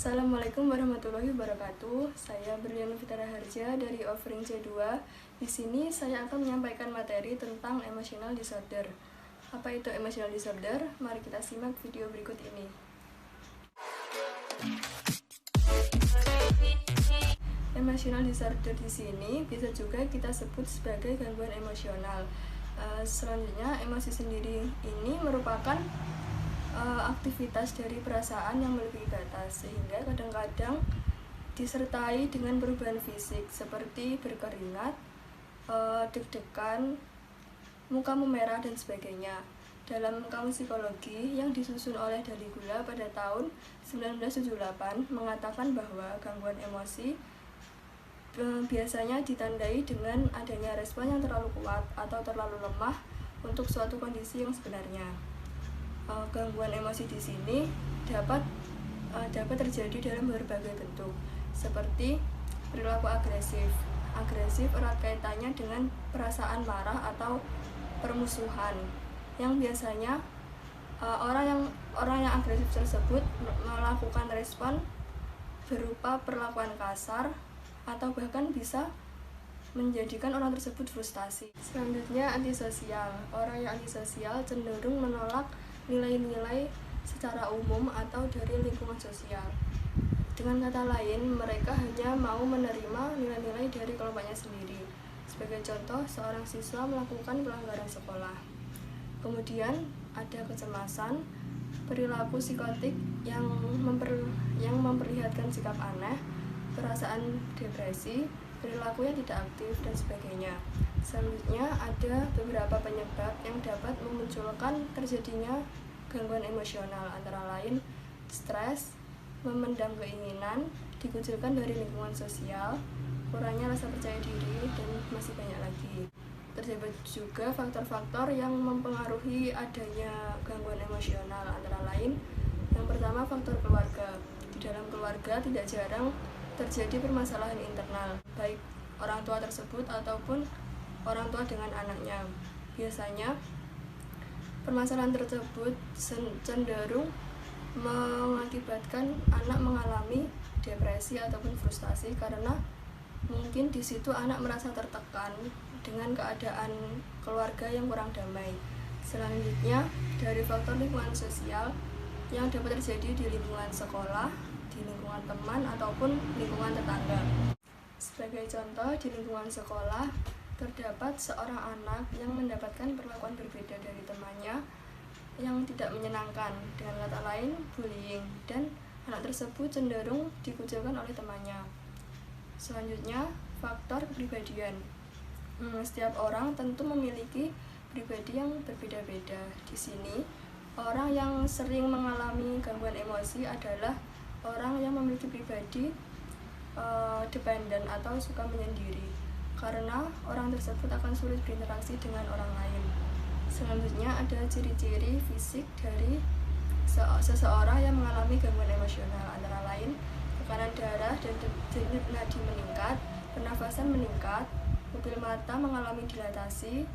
Assalamualaikum warahmatullahi wabarakatuh. Saya Berliana Fitara Harja dari Offering C2. Di sini saya akan menyampaikan materi tentang emotional disorder. Apa itu emotional disorder? Mari kita simak video berikut ini. Emotional disorder di sini bisa juga kita sebut sebagai gangguan emosional. Selanjutnya, emosi sendiri ini merupakan aktivitas dari perasaan yang melebihi batas, sehingga kadang-kadang disertai dengan perubahan fisik seperti berkeringat, deg-degan, muka memerah, dan sebagainya. Dalam Kamus Psikologi yang disusun oleh Daligula pada tahun 1978 mengatakan bahwa gangguan emosi biasanya ditandai dengan adanya respon yang terlalu kuat atau terlalu lemah untuk suatu kondisi yang sebenarnya. Gangguan emosi di sini dapat terjadi dalam berbagai bentuk, seperti perilaku agresif. Agresif erat kaitannya dengan perasaan marah atau permusuhan, yang biasanya orang yang agresif tersebut melakukan respon berupa perlakuan kasar atau bahkan bisa menjadikan orang tersebut frustasi. Selanjutnya, antisosial. Orang yang antisosial cenderung menolak nilai-nilai secara umum atau dari lingkungan sosial. Dengan kata lain, mereka hanya mau menerima nilai-nilai dari kelompoknya sendiri. Sebagai contoh, seorang siswa melakukan pelanggaran sekolah. Kemudian ada kecemasan, perilaku psikotik yang memperlihatkan sikap aneh, perasaan depresi, perilaku yang tidak aktif, dan sebagainya. Selanjutnya ada beberapa penyebab yang dapat memunculkan terjadinya gangguan emosional, antara lain stres, memendam keinginan, dikucilkan dari lingkungan sosial, kurangnya rasa percaya diri, dan masih banyak lagi. Terdapat juga faktor-faktor yang mempengaruhi adanya gangguan emosional, antara lain yang pertama faktor keluarga. Di dalam keluarga tidak jarang terjadi permasalahan internal, baik orang tua tersebut ataupun orang tua dengan anaknya. Biasanya permasalahan tersebut cenderung mengakibatkan anak mengalami depresi ataupun frustasi karena mungkin di situ anak merasa tertekan dengan keadaan keluarga yang kurang damai. Selanjutnya, dari faktor lingkungan sosial yang dapat terjadi di lingkungan sekolah, di lingkungan teman, ataupun lingkungan tetangga. Sebagai contoh, di lingkungan sekolah terdapat seorang anak yang mendapatkan perlakuan berbeda dari temannya yang tidak menyenangkan, dengan kata lain bullying, dan anak tersebut cenderung dikucilkan oleh temannya. Selanjutnya, faktor kepribadian. Setiap orang tentu memiliki pribadi yang berbeda-beda. Di sini, orang yang sering mengalami gangguan emosi adalah orang yang memiliki pribadi dependen atau suka menyendiri, karena orang tersebut akan sulit berinteraksi dengan orang lain. Selanjutnya ada ciri-ciri fisik dari seseorang yang mengalami gangguan emosional, antara lain tekanan darah dan denyut nadi meningkat, pernafasan meningkat, pupil mata mengalami dilatasi,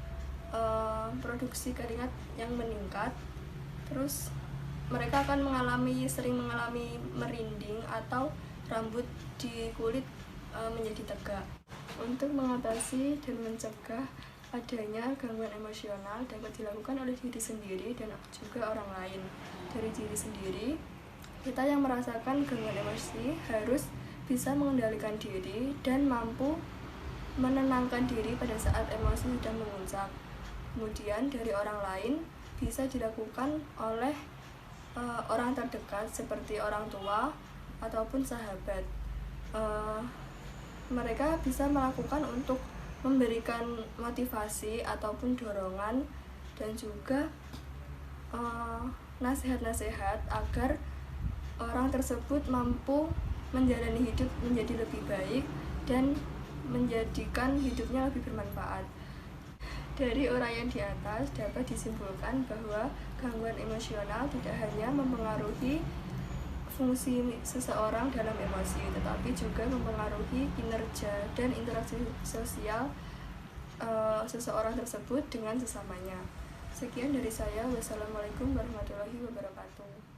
produksi keringat yang meningkat. Terus mereka akan sering mengalami merinding atau rambut di kulit menjadi tegak. Untuk mengatasi dan mencegah adanya gangguan emosional dapat dilakukan oleh diri sendiri dan juga orang lain. Dari diri sendiri, kita yang merasakan gangguan emosi harus bisa mengendalikan diri dan mampu menenangkan diri pada saat emosi sedang memuncak. Kemudian dari orang lain bisa dilakukan oleh orang terdekat seperti orang tua ataupun sahabat. Mereka bisa melakukan untuk memberikan motivasi ataupun dorongan dan juga nasihat-nasihat agar orang tersebut mampu menjalani hidup menjadi lebih baik dan menjadikan hidupnya lebih bermanfaat. Dari uraian di atas dapat disimpulkan bahwa gangguan emosional tidak hanya mempengaruhi fungsi seseorang dalam emosi, tetapi juga mempengaruhi kinerja dan interaksi sosial seseorang tersebut dengan sesamanya. Sekian dari saya. Wassalamualaikum warahmatullahi wabarakatuh.